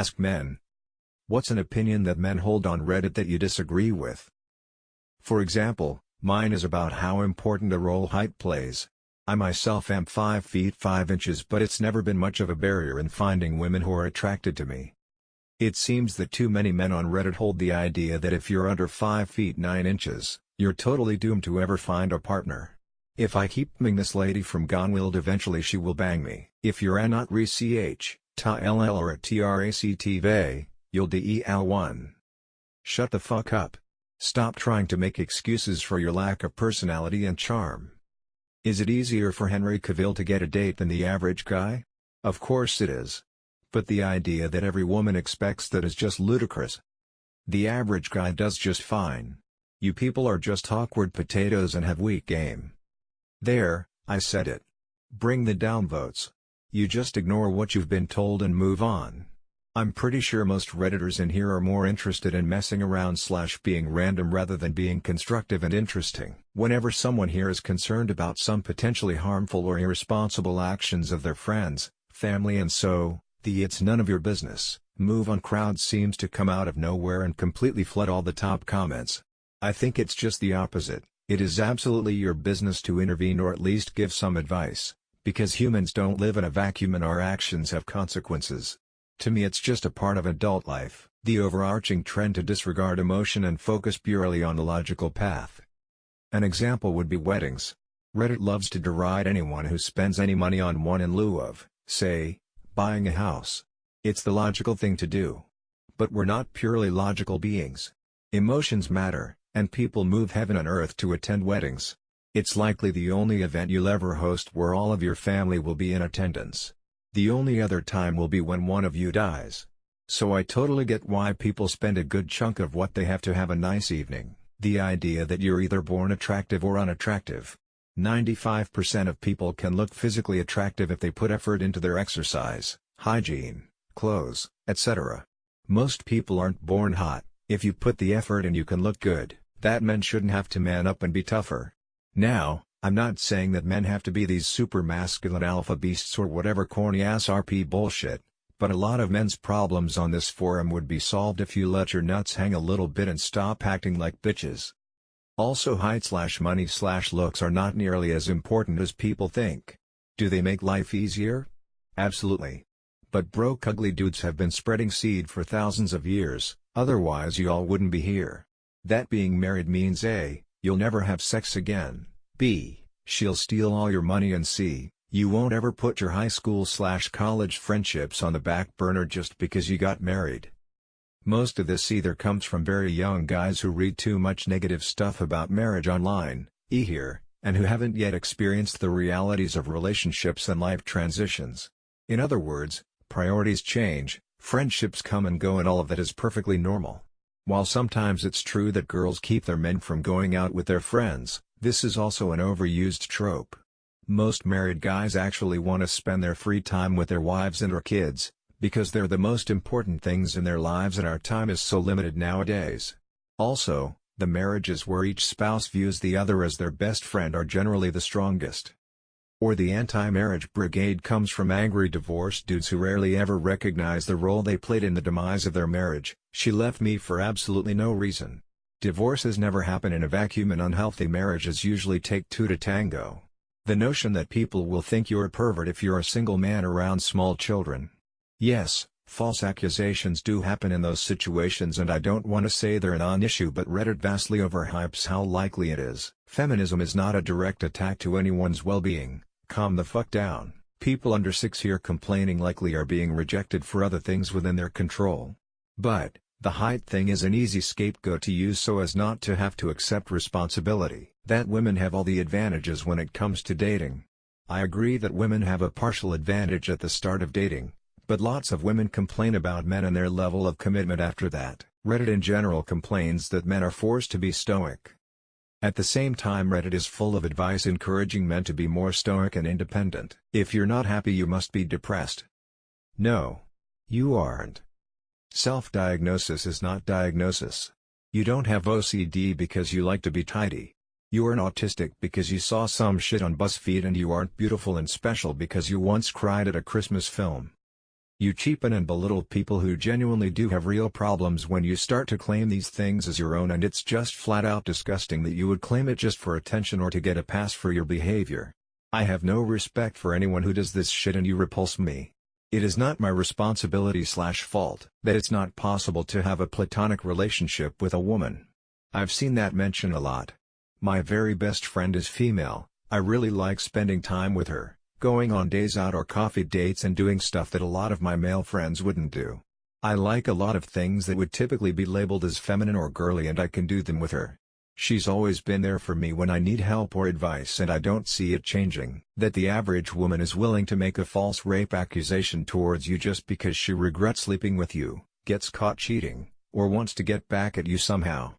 Askmen. What's an opinion that men hold on Reddit that you disagree with? For example, mine is about how important a role height plays. I myself am 5 feet 5 inches, but it's never been much of a barrier in finding women who are attracted to me. It seems that too many men on Reddit hold the idea that if you're under 5 feet 9 inches, you're totally doomed to ever find a partner. If I keep banging this lady from Gonwild, eventually she will bang me. If you're not re-ch, ta ll or a tractv, you'll del1. Shut the fuck up. Stop trying to make excuses for your lack of personality and charm. Is it easier for Henry Cavill to get a date than the average guy? Of course it is. But the idea that every woman expects that is just ludicrous. The average guy does just fine. You people are just awkward potatoes and have weak game. There, I said it. Bring the downvotes. You just ignore what you've been told and move on. I'm pretty sure most Redditors in here are more interested in messing around / being random rather than being constructive and interesting. Whenever someone here is concerned about some potentially harmful or irresponsible actions of their friends, family and so, the "it's none of your business" move on crowd seems to come out of nowhere and completely flood all the top comments. I think it's just the opposite. It is absolutely your business to intervene or at least give some advice, because humans don't live in a vacuum and our actions have consequences. To me, it's just a part of adult life. The overarching trend to disregard emotion and focus purely on the logical path. An example would be weddings. Reddit loves to deride anyone who spends any money on one in lieu of, say, buying a house. It's the logical thing to do. But we're not purely logical beings. Emotions matter, and people move heaven and earth to attend weddings. It's likely the only event you'll ever host where all of your family will be in attendance. The only other time will be when one of you dies. So I totally get why people spend a good chunk of what they have to have a nice evening. The idea that you're either born attractive or unattractive. 95% of people can look physically attractive if they put effort into their exercise, hygiene, clothes, etc. Most people aren't born hot. If you put the effort in, you can look good. That men shouldn't have to man up and be tougher. Now, I'm not saying that men have to be these super masculine alpha beasts or whatever corny ass RP bullshit, but a lot of men's problems on this forum would be solved if you let your nuts hang a little bit and stop acting like bitches. Also, height / money / looks are not nearly as important as people think. Do they make life easier? Absolutely. But broke ugly dudes have been spreading seed for thousands of years, otherwise y'all wouldn't be here. That being married means A, you'll never have sex again, B, she'll steal all your money, and C, you won't ever put your high school / college friendships on the back burner just because you got married. Most of this either comes from very young guys who read too much negative stuff about marriage online, here, and who haven't yet experienced the realities of relationships and life transitions. In other words, priorities change, friendships come and go, and all of that is perfectly normal. While sometimes it's true that girls keep their men from going out with their friends, this is also an overused trope. Most married guys actually want to spend their free time with their wives and/or kids, because they're the most important things in their lives and our time is so limited nowadays. Also, the marriages where each spouse views the other as their best friend are generally the strongest. Or the anti-marriage brigade comes from angry divorced dudes who rarely ever recognize the role they played in the demise of their marriage. She left me for absolutely no reason. Divorces never happen in a vacuum, and unhealthy marriages usually take two to tango. The notion that people will think you're a pervert if you're a single man around small children. Yes, false accusations do happen in those situations, and I don't want to say they're a non-issue, but Reddit vastly overhypes how likely it is. Feminism is not a direct attack to anyone's well-being. Calm the fuck down. People under 6 here complaining likely are being rejected for other things within their control. But, the height thing is an easy scapegoat to use so as not to have to accept responsibility. That women have all the advantages when it comes to dating. I agree that women have a partial advantage at the start of dating, but lots of women complain about men and their level of commitment after that. Reddit in general complains that men are forced to be stoic. At the same time, Reddit is full of advice encouraging men to be more stoic and independent. If you're not happy, you must be depressed. No. You aren't. Self-diagnosis is not diagnosis. You don't have OCD because you like to be tidy. You aren't autistic because you saw some shit on BuzzFeed, and you aren't beautiful and special because you once cried at a Christmas film. You cheapen and belittle people who genuinely do have real problems when you start to claim these things as your own, and it's just flat out disgusting that you would claim it just for attention or to get a pass for your behavior. I have no respect for anyone who does this shit, and you repulse me. It is not my responsibility/fault that it's not possible to have a platonic relationship with a woman. I've seen that mentioned a lot. My very best friend is female. I really like spending time with her, going on days out or coffee dates and doing stuff that a lot of my male friends wouldn't do. I like a lot of things that would typically be labeled as feminine or girly, and I can do them with her. She's always been there for me when I need help or advice, and I don't see it changing. That the average woman is willing to make a false rape accusation towards you just because she regrets sleeping with you, gets caught cheating, or wants to get back at you somehow.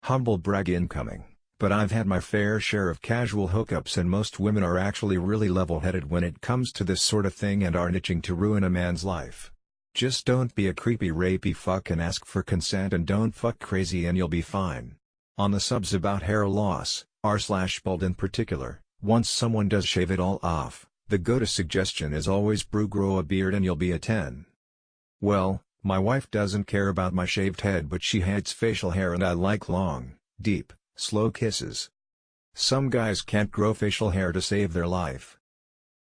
Humble brag incoming. But I've had my fair share of casual hookups, and most women are actually really level-headed when it comes to this sort of thing and aren't itching to ruin a man's life. Just don't be a creepy rapey fuck and ask for consent, and don't fuck crazy and you'll be fine. On the subs about hair loss, r/bald in particular, once someone does shave it all off, the go-to suggestion is always grow a beard and you'll be a 10. Well, my wife doesn't care about my shaved head, but she hates facial hair, and I like long, deep, slow kisses. Some guys can't grow facial hair to save their life.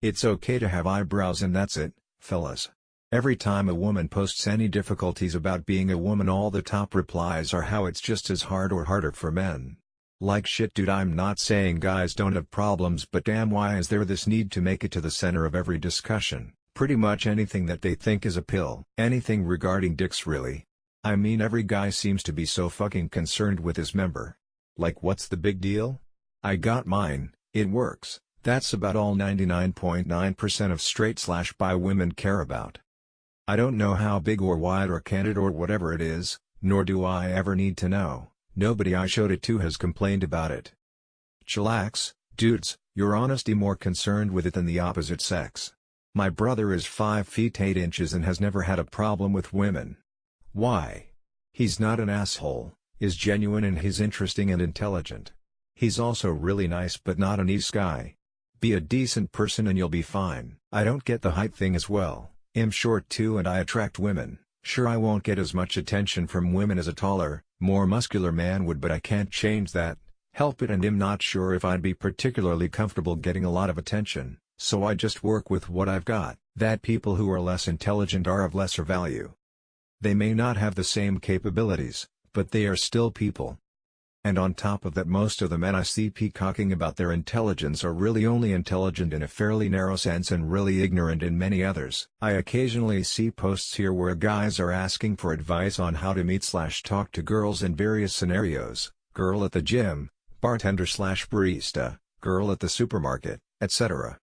It's okay to have eyebrows, and that's it, fellas. Every time a woman posts any difficulties about being a woman, all the top replies are how it's just as hard or harder for men. Like shit, dude, I'm not saying guys don't have problems, but damn, why is there this need to make it to the center of every discussion? Pretty much anything that they think is a pill. Anything regarding dicks, really. I mean, every guy seems to be so fucking concerned with his member. Like, what's the big deal? I got mine, it works. That's about all 99.9% of straight/bi women care about. I don't know how big or wide or candid or whatever it is, nor do I ever need to know. Nobody I showed it to has complained about it. Chillax, dudes, you're honestly more concerned with it than the opposite sex. My brother is 5 feet 8 inches and has never had a problem with women. Why? He's not an asshole, is genuine, and he's interesting and intelligent. He's also really nice but not an east guy. Be a decent person and you'll be fine. I don't get the height thing as well. I'm short too and I attract women. Sure, I won't get as much attention from women as a taller, more muscular man would, but I can't change that, help it, and I'm not sure if I'd be particularly comfortable getting a lot of attention, so I just work with what I've got. That people who are less intelligent are of lesser value. They may not have the same capabilities, but they are still people. And on top of that, most of the men I see peacocking about their intelligence are really only intelligent in a fairly narrow sense and really ignorant in many others. I occasionally see posts here where guys are asking for advice on how to meet/talk to girls in various scenarios: girl at the gym, bartender/barista, girl at the supermarket, etc.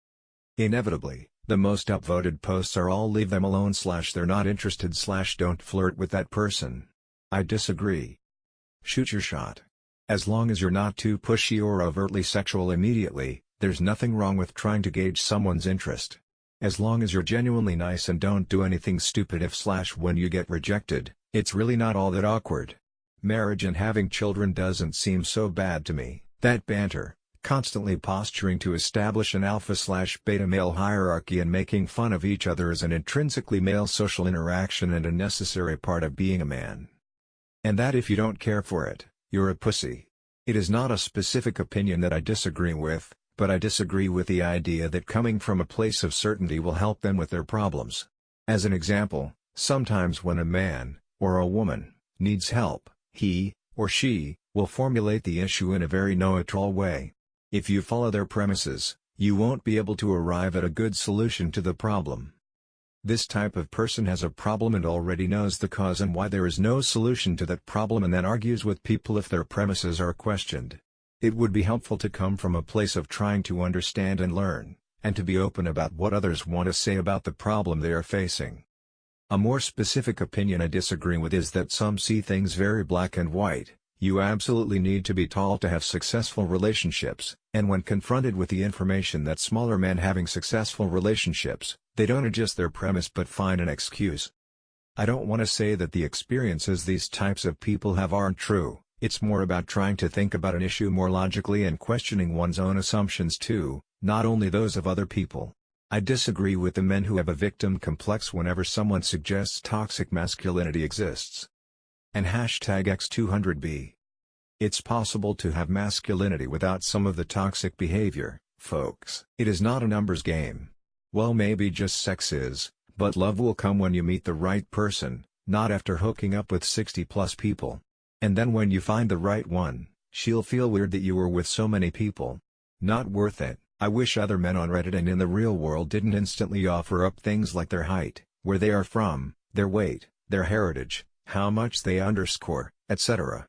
Inevitably, the most upvoted posts are all leave them alone/they're not interested/don't flirt with that person. I disagree. Shoot your shot. As long as you're not too pushy or overtly sexual immediately, there's nothing wrong with trying to gauge someone's interest. As long as you're genuinely nice and don't do anything stupid if/when you get rejected, it's really not all that awkward. Marriage and having children doesn't seem so bad to me. That banter, constantly posturing to establish an alpha/beta male hierarchy and making fun of each other, is an intrinsically male social interaction and a necessary part of being a man. And that if you don't care for it, you're a pussy. It is not a specific opinion that I disagree with, but I disagree with the idea that coming from a place of certainty will help them with their problems. As an example, sometimes when a man, or a woman, needs help, he, or she, will formulate the issue in a very neutral way. If you follow their premises, you won't be able to arrive at a good solution to the problem. This type of person has a problem and already knows the cause and why there is no solution to that problem, and then argues with people if their premises are questioned. It would be helpful to come from a place of trying to understand and learn, and to be open about what others want to say about the problem they are facing. A more specific opinion I disagree with is that some see things very black and white. You absolutely need to be tall to have successful relationships, and when confronted with the information that smaller men having successful relationships, they don't adjust their premise but find an excuse. I don't want to say that the experiences these types of people have aren't true. It's more about trying to think about an issue more logically and questioning one's own assumptions too, not only those of other people. I disagree with the men who have a victim complex whenever someone suggests toxic masculinity exists. And #X200B. It's possible to have masculinity without some of the toxic behavior, folks. It is not a numbers game. Well, maybe just sex is, but love will come when you meet the right person, not after hooking up with 60+ people. And then when you find the right one, she'll feel weird that you were with so many people. Not worth it. I wish other men on Reddit and in the real world didn't instantly offer up things like their height, where they are from, their weight, their heritage, how much they underscore, etc.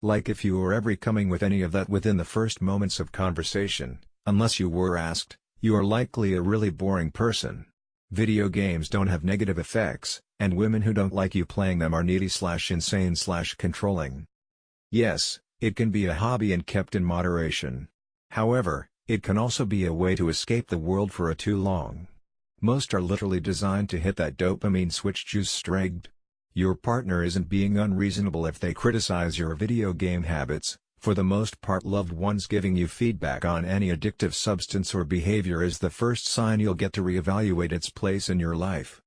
Like if you were ever coming with any of that within the first moments of conversation, unless you were asked, you are likely a really boring person. Video games don't have negative effects, and women who don't like you playing them are needy/insane/controlling. Yes, it can be a hobby and kept in moderation. However, it can also be a way to escape the world for too long. Most are literally designed to hit that dopamine switch juice straight. Your partner isn't being unreasonable if they criticize your video game habits. For the most part, loved ones giving you feedback on any addictive substance or behavior is the first sign you'll get to reevaluate its place in your life.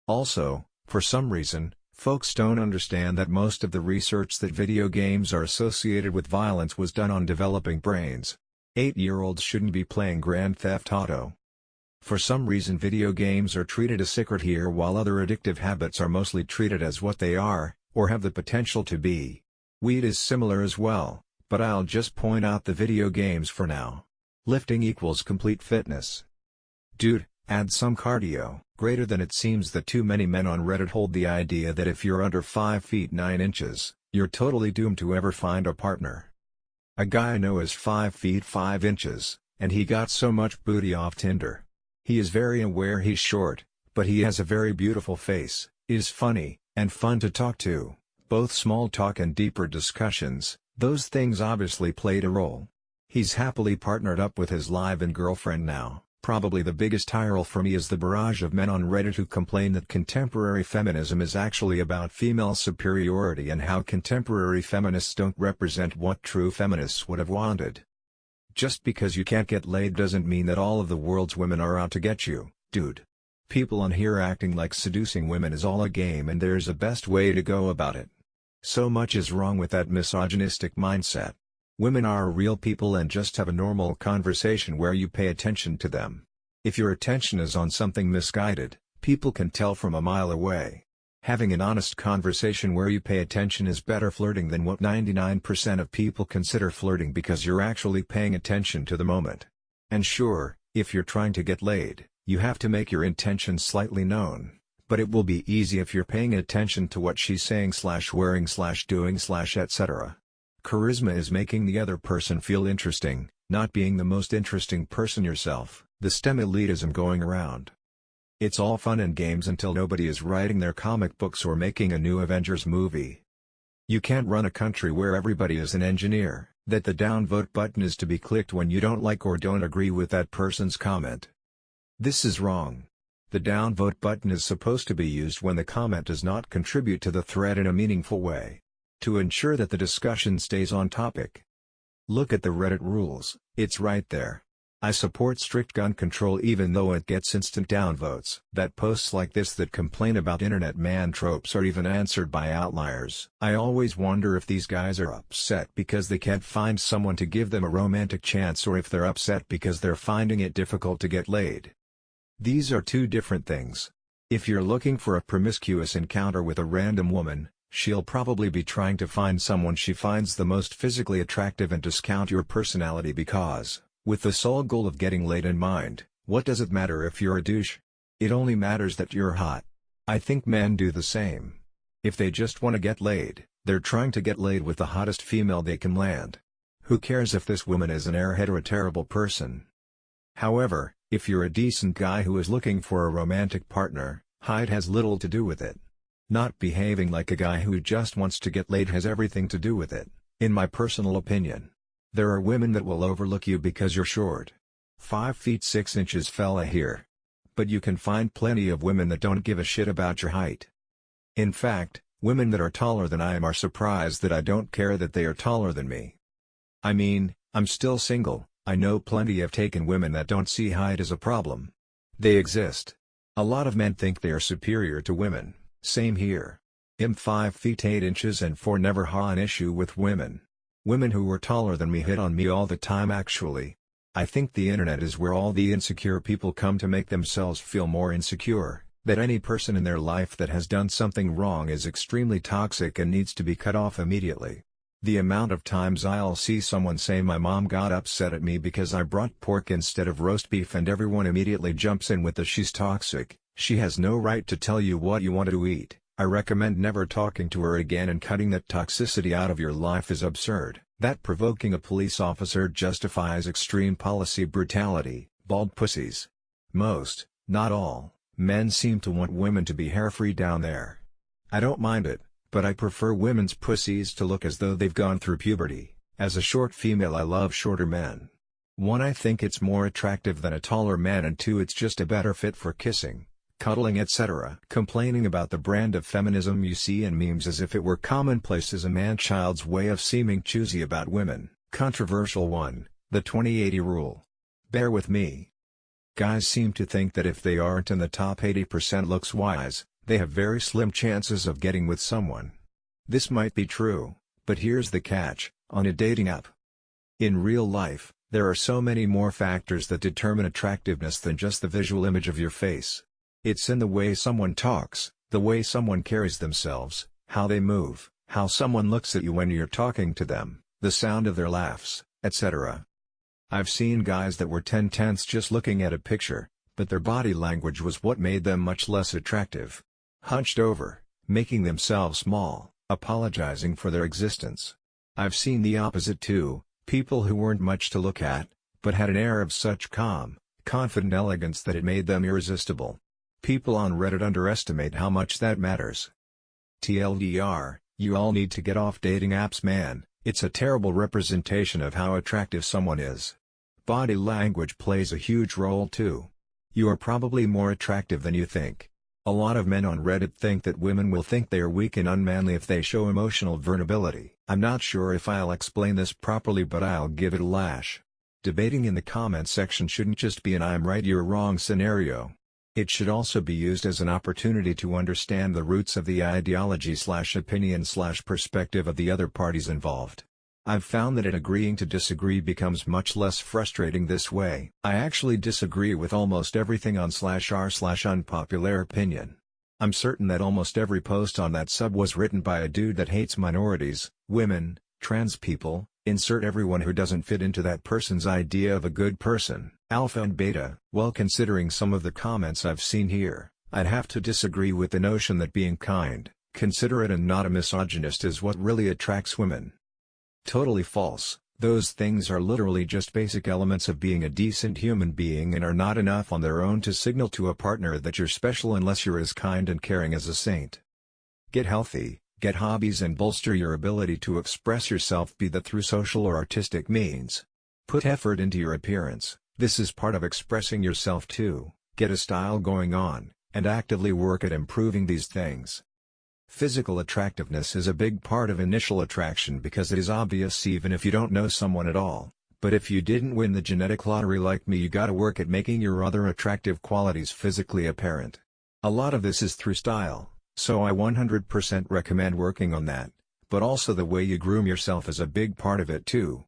Also, for some reason, folks don't understand that most of the research that video games are associated with violence was done on developing brains. 8-year-olds shouldn't be playing Grand Theft Auto. For some reason, video games are treated as sacred here, while other addictive habits are mostly treated as what they are, or have the potential to be. Weed is similar as well, but I'll just point out the video games for now. Lifting equals complete fitness. Dude, add some cardio. Greater than it seems that too many men on Reddit hold the idea that if you're under 5 feet 9 inches, you're totally doomed to ever find a partner. A guy I know is 5 feet 5 inches, and he got so much booty off Tinder. He is very aware he's short, but he has a very beautiful face, is funny, and fun to talk to. Both small talk and deeper discussions, those things obviously played a role. He's happily partnered up with his live-in girlfriend now. Probably the biggest tyrol for me is the barrage of men on Reddit who complain that contemporary feminism is actually about female superiority and how contemporary feminists don't represent what true feminists would have wanted. Just because you can't get laid doesn't mean that all of the world's women are out to get you, dude. People on here acting like seducing women is all a game and there's a best way to go about it. So much is wrong with that misogynistic mindset. Women are real people and just have a normal conversation where you pay attention to them. If your attention is on something misguided, people can tell from a mile away. Having an honest conversation where you pay attention is better flirting than what 99% of people consider flirting, because you're actually paying attention to the moment. And sure, if you're trying to get laid, you have to make your intentions slightly known, but it will be easy if you're paying attention to what she's saying/wearing/doing/etc. Charisma is making the other person feel interesting, not being the most interesting person yourself. The STEM elitism going around. It's all fun and games until nobody is writing their comic books or making a new Avengers movie. You can't run a country where everybody is an engineer, that the downvote button is to be clicked when you don't like or don't agree with that person's comment. This is wrong. The downvote button is supposed to be used when the comment does not contribute to the thread in a meaningful way, to ensure that the discussion stays on topic. Look at the Reddit rules, it's right there. I support strict gun control even though it gets instant downvotes. That posts like this that complain about internet man tropes are even answered by outliers. I always wonder if these guys are upset because they can't find someone to give them a romantic chance, or if they're upset because they're finding it difficult to get laid. These are two different things. If you're looking for a promiscuous encounter with a random woman, she'll probably be trying to find someone she finds the most physically attractive and discount your personality because, with the sole goal of getting laid in mind, what does it matter if you're a douche? It only matters that you're hot. I think men do the same. If they just want to get laid, they're trying to get laid with the hottest female they can land. Who cares if this woman is an airhead or a terrible person? However, if you're a decent guy who is looking for a romantic partner, height has little to do with it. Not behaving like a guy who just wants to get laid has everything to do with it, in my personal opinion. There are women that will overlook you because you're short. 5 feet 6 inches fella here. But you can find plenty of women that don't give a shit about your height. In fact, women that are taller than I am are surprised that I don't care that they are taller than me. I mean, I'm still single, I know plenty have taken women that don't see height as a problem. They exist. A lot of men think they are superior to women, same here. I'm 5 feet 8 inches and 4 never had an issue with women. Women who were taller than me hit on me all the time actually. I think the internet is where all the insecure people come to make themselves feel more insecure, that any person in their life that has done something wrong is extremely toxic and needs to be cut off immediately. The amount of times I'll see someone say my mom got upset at me because I brought pork instead of roast beef and everyone immediately jumps in with the she's toxic, she has no right to tell you what you want to eat. I recommend never talking to her again, and cutting that toxicity out of your life is absurd. That provoking a police officer justifies extreme policy brutality. Bald pussies. Most, not all, men seem to want women to be hair-free down there. I don't mind it, but I prefer women's pussies to look as though they've gone through puberty. As a short female, I love shorter men. 1, I think it's more attractive than a taller man, and 2, it's just a better fit for kissing, cuddling, etc. Complaining about the brand of feminism you see in memes as if it were commonplace is a man-child's way of seeming choosy about women. Controversial 1, the 20/80 rule. Bear with me. Guys seem to think that if they aren't in the top 80% looks-wise, they have very slim chances of getting with someone. This might be true, but here's the catch: on a dating app. In real life, there are so many more factors that determine attractiveness than just the visual image of your face. It's in the way someone talks, the way someone carries themselves, how they move, how someone looks at you when you're talking to them, the sound of their laughs, etc. I've seen guys that were 10/10ths just looking at a picture, but their body language was what made them much less attractive. Hunched over, making themselves small, apologizing for their existence. I've seen the opposite too, people who weren't much to look at, but had an air of such calm, confident elegance that it made them irresistible. People on Reddit underestimate how much that matters. TLDR, you all need to get off dating apps, man. It's a terrible representation of how attractive someone is. Body language plays a huge role too. You are probably more attractive than you think. A lot of men on Reddit think that women will think they are weak and unmanly if they show emotional vulnerability. I'm not sure if I'll explain this properly, but I'll give it a lash. Debating in the comments section shouldn't just be an I'm right you're wrong scenario. It should also be used as an opportunity to understand the roots of the ideology/opinion/perspective of the other parties involved. I've found that agreeing to disagree becomes much less frustrating this way. I actually disagree with almost everything on /r/unpopular opinion. I'm certain that almost every post on that sub was written by a dude that hates minorities, women, trans people, insert everyone who doesn't fit into that person's idea of a good person, alpha and beta. Well, considering some of the comments I've seen here, I'd have to disagree with the notion that being kind, considerate and not a misogynist is what really attracts women. Totally false. Those things are literally just basic elements of being a decent human being and are not enough on their own to signal to a partner that you're special unless you're as kind and caring as a saint. Get healthy, get hobbies and bolster your ability to express yourself, be that through social or artistic means. Put effort into your appearance, this is part of expressing yourself too. Get a style going on, and actively work at improving these things. Physical attractiveness is a big part of initial attraction because it is obvious even if you don't know someone at all, but if you didn't win the genetic lottery like me, you gotta work at making your other attractive qualities physically apparent. A lot of this is through style, so I 100% recommend working on that, but also the way you groom yourself is a big part of it too.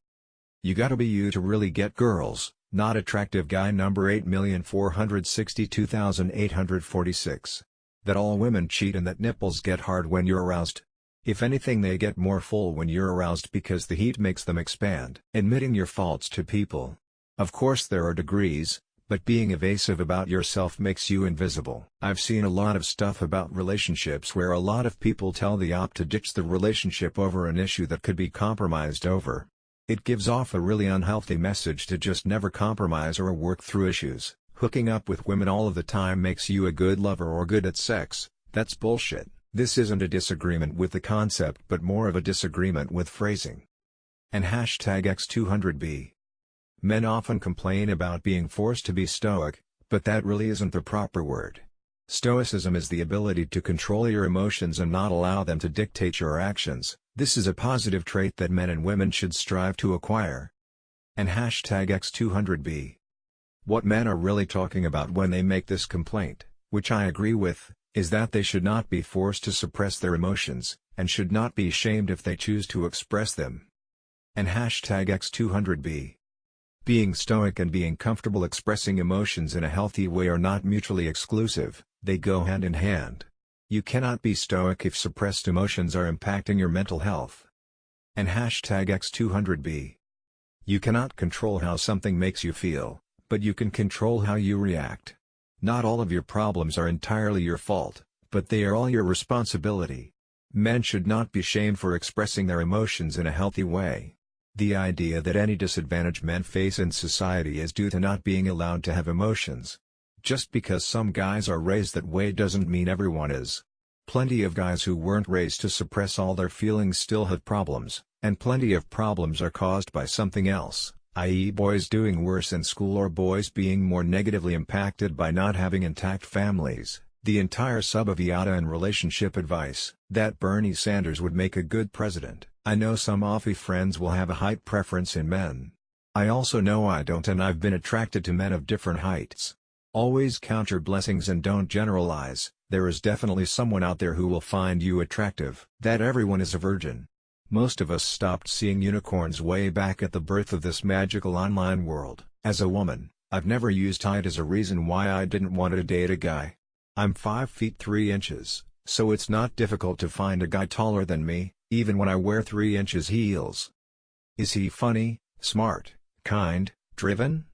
You gotta be you to really get girls. Not attractive guy number 8,462,846. That all women cheat and that nipples get hard when you're aroused. If anything, they get more full when you're aroused because the heat makes them expand. Admitting your faults to people. Of course there are degrees, but being evasive about yourself makes you invisible. I've seen a lot of stuff about relationships where a lot of people tell the op to ditch the relationship over an issue that could be compromised over. It gives off a really unhealthy message to just never compromise or work through issues. Hooking up with women all of the time makes you a good lover or good at sex. That's bullshit. This isn't a disagreement with the concept but more of a disagreement with phrasing. And #X200B. Men often complain about being forced to be stoic, but that really isn't the proper word. Stoicism is the ability to control your emotions and not allow them to dictate your actions. This is a positive trait that men and women should strive to acquire. And #X200B. What men are really talking about when they make this complaint, which I agree with, is that they should not be forced to suppress their emotions, and should not be shamed if they choose to express them. And #X200B. Being stoic and being comfortable expressing emotions in a healthy way are not mutually exclusive, they go hand in hand. You cannot be stoic if suppressed emotions are impacting your mental health. And #X200B. You cannot control how something makes you feel, but you can control how you react. Not all of your problems are entirely your fault, but they are all your responsibility. Men should not be shamed for expressing their emotions in a healthy way. The idea that any disadvantage men face in society is due to not being allowed to have emotions. Just because some guys are raised that way doesn't mean everyone is. Plenty of guys who weren't raised to suppress all their feelings still have problems, and plenty of problems are caused by something else, i.e. boys doing worse in school or boys being more negatively impacted by not having intact families. The entire sub-aviata and relationship advice that Bernie Sanders would make a good president. I know some offy friends will have a height preference in men. I also know I don't, and I've been attracted to men of different heights. Always count your blessings and don't generalize. There is definitely someone out there who will find you attractive. That everyone is a virgin. Most of us stopped seeing unicorns way back at the birth of this magical online world. As a woman, I've never used height as a reason why I didn't want to date a guy. I'm 5 feet 3 inches, so it's not difficult to find a guy taller than me, even when I wear 3 inches heels. Is he funny, smart, kind, driven?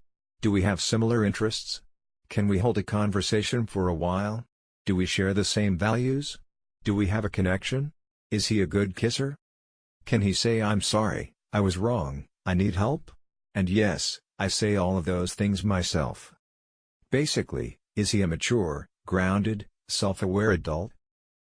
Do we have similar interests? Can we hold a conversation for a while? Do we share the same values? Do we have a connection? Is he a good kisser? Can he say I'm sorry, I was wrong, I need help? And yes, I say all of those things myself. Basically, is he a mature, grounded, self-aware adult?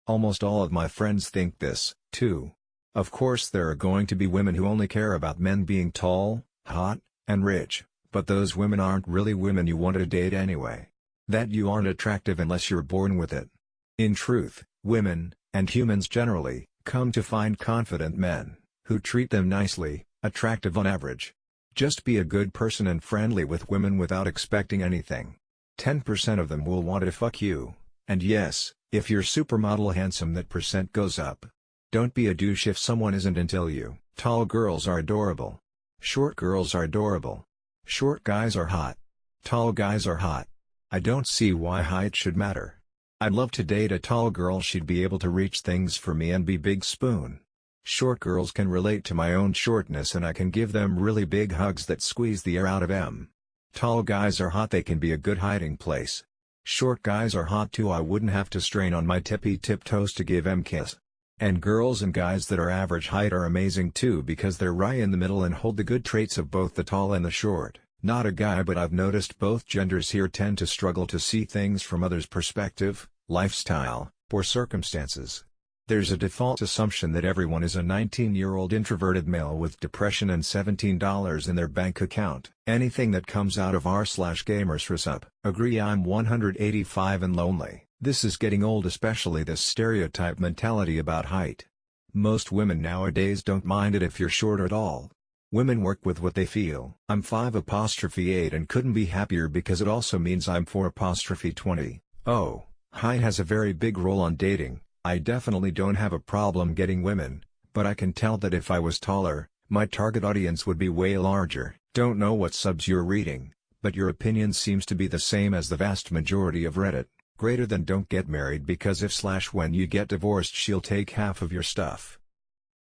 Almost all of my friends think this, too. Of course there are going to be women who only care about men being tall, hot, and rich, but those women aren't really women you want to date anyway. That you aren't attractive unless you're born with it. In truth, women, and humans generally, come to find confident men, who treat them nicely, attractive on average. Just be a good person and friendly with women without expecting anything. 10% of them will want to fuck you, and yes, if you're supermodel handsome that percent goes up. Don't be a douche if someone isn't until you. Tall girls are adorable. Short girls are adorable. Short guys are hot. Tall guys are hot. I don't see why height should matter. I'd love to date a tall girl, she'd be able to reach things for me and be big spoon. Short girls can relate to my own shortness and I can give them really big hugs that squeeze the air out of them. Tall guys are hot, they can be a good hiding place. Short guys are hot too, I wouldn't have to strain on my tippy tip toes to give them kiss. And girls and guys that are average height are amazing too because they're right in the middle and hold the good traits of both the tall and the short. Not a guy, but I've noticed both genders here tend to struggle to see things from others' perspective, lifestyle, or circumstances. There's a default assumption that everyone is a 19-year-old introverted male with depression and $17 in their bank account. Anything that comes out of r/gamers up. Agree, I'm 185 and lonely. This is getting old, especially this stereotype mentality about height. Most women nowadays don't mind it if you're short at all. Women work with what they feel. I'm 5'8" and couldn't be happier because it also means I'm 4'20". Oh, height has a very big role on dating. I definitely don't have a problem getting women, but I can tell that if I was taller, my target audience would be way larger. Don't know what subs you're reading, but your opinion seems to be the same as the vast majority of Reddit. Greater than don't get married because if/when you get divorced she'll take half of your stuff.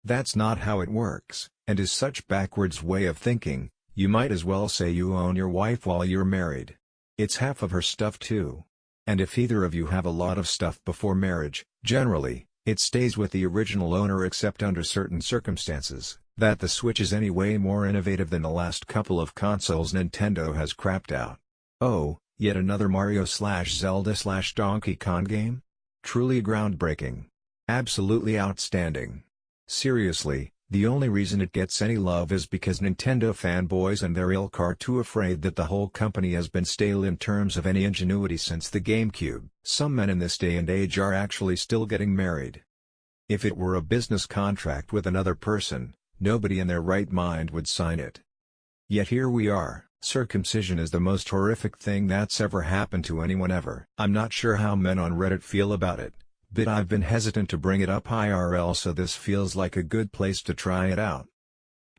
That's not how it works, and is such backwards way of thinking. You might as well say you own your wife while you're married. It's half of her stuff too. And if either of you have a lot of stuff before marriage, generally, it stays with the original owner except under certain circumstances. That the Switch is anyway more innovative than the last couple of consoles Nintendo has crapped out. Oh, yet another Mario/Zelda/Donkey Kong game? Truly groundbreaking. Absolutely outstanding. Seriously, the only reason it gets any love is because Nintendo fanboys and their ilk are too afraid that the whole company has been stale in terms of any ingenuity since the GameCube. Some men in this day and age are actually still getting married. If it were a business contract with another person, nobody in their right mind would sign it. Yet here we are, Circumcision is the most horrific thing that's ever happened to anyone ever. I'm not sure how men on Reddit feel about it, but I've been hesitant to bring it up IRL, so this feels like a good place to try it out.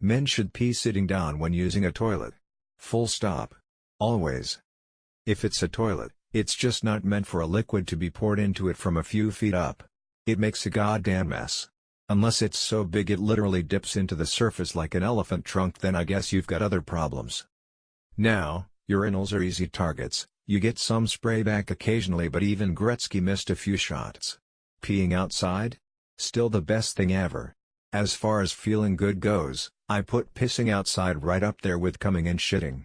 Men should pee sitting down when using a toilet. Full stop. Always. If it's a toilet, it's just not meant for a liquid to be poured into it from a few feet up. It makes a goddamn mess. Unless it's so big it literally dips into the surface like an elephant trunk, then I guess you've got other problems. Now, urinals are easy targets. You get some spray back occasionally, but even Gretzky missed a few shots. Peeing outside? Still the best thing ever. As far as feeling good goes, I put pissing outside right up there with coming and shitting.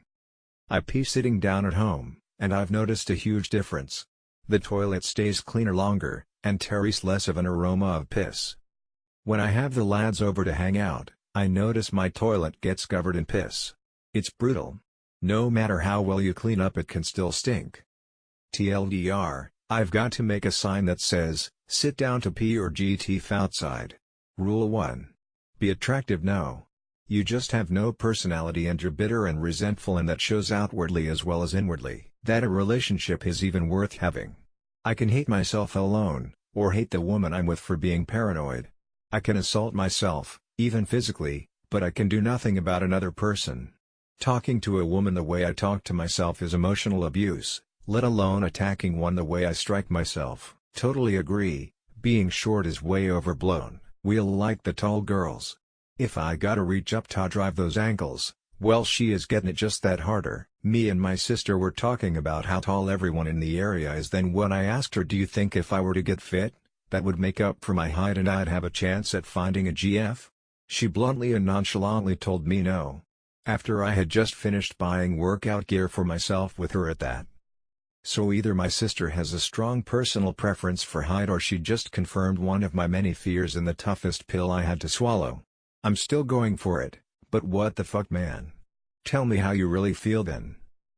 I pee sitting down at home, and I've noticed a huge difference. The toilet stays cleaner longer, and carries less of an aroma of piss. When I have the lads over to hang out, I notice my toilet gets covered in piss. It's brutal. No matter how well you clean up, it can still stink. TLDR, I've got to make a sign that says, "Sit down to pee or GTF outside." Rule 1. Be attractive. No. You just have no personality and you're bitter and resentful, and that shows outwardly as well as inwardly. That a relationship is even worth having. I can hate myself alone, or hate the woman I'm with for being paranoid. I can assault myself, even physically, but I can do nothing about another person. Talking to a woman the way I talk to myself is emotional abuse, let alone attacking one the way I strike myself. Totally agree. Being short is way overblown. We'll like the tall girls. If I gotta reach up to drive those ankles, well, she is getting it just that harder. Me and my sister were talking about how tall everyone in the area is. Then when I asked her, "Do you think if I were to get fit, that would make up for my height and I'd have a chance at finding a GF?" She bluntly and nonchalantly told me no. After I had just finished buying workout gear for myself with her at that. So either my sister has a strong personal preference for height, or she just confirmed one of my many fears and the toughest pill I had to swallow. I'm still going for it, but what the fuck, man? Tell me how you really feel then.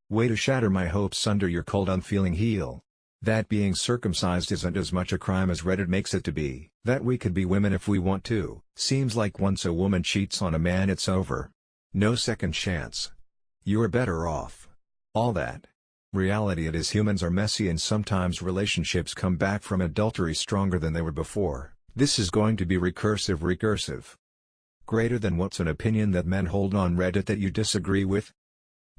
Way to shatter my hopes under your cold unfeeling heel. That being circumcised isn't as much a crime as Reddit makes it to be. That we could be women if we want to. Seems like once a woman cheats on a man, it's over. No second chance. You're better off. All that. Reality it is, humans are messy and sometimes relationships come back from adultery stronger than they were before. This is going to be recursive. Greater than what's an opinion that men hold on Reddit that you disagree with?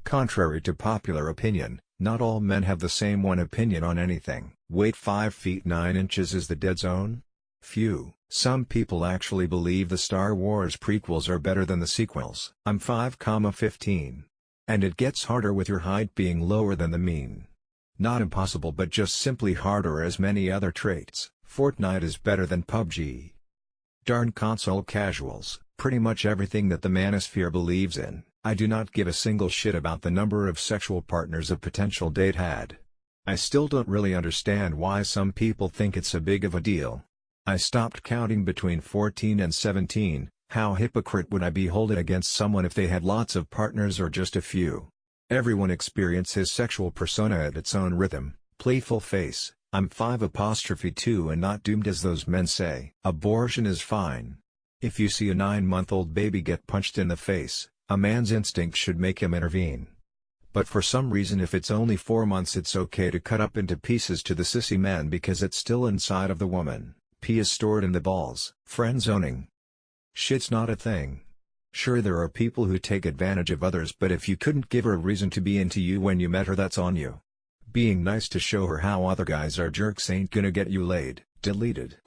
Contrary to popular opinion, not all men have the same one opinion on anything. Wait, 5 feet 9 inches is the dead zone? Phew. Some people actually believe the Star Wars prequels are better than the sequels. I'm 5,15. And it gets harder with your height being lower than the mean. Not impossible, but just simply harder as many other traits. Fortnite is better than PUBG. Darn console casuals, pretty much everything that the manosphere believes in. I do not give a single shit about the number of sexual partners a potential date had. I still don't really understand why some people think it's a big of a deal. I stopped counting between 14 and 17, how hypocrite would I be holding against someone if they had lots of partners or just a few? Everyone experiences sexual persona at its own rhythm. Playful face, I'm 5'2" and not doomed as those men say. Abortion is fine. If you see a 9-month-old baby get punched in the face, a man's instinct should make him intervene. But for some reason, if it's only 4 months, it's okay to cut up into pieces to the sissy man because it's still inside of the woman. Pee is stored in the balls. Friend zoning. Shit's not a thing. Sure, there are people who take advantage of others, but if you couldn't give her a reason to be into you when you met her, that's on you. Being nice to show her how other guys are jerks ain't gonna get you laid. Deleted.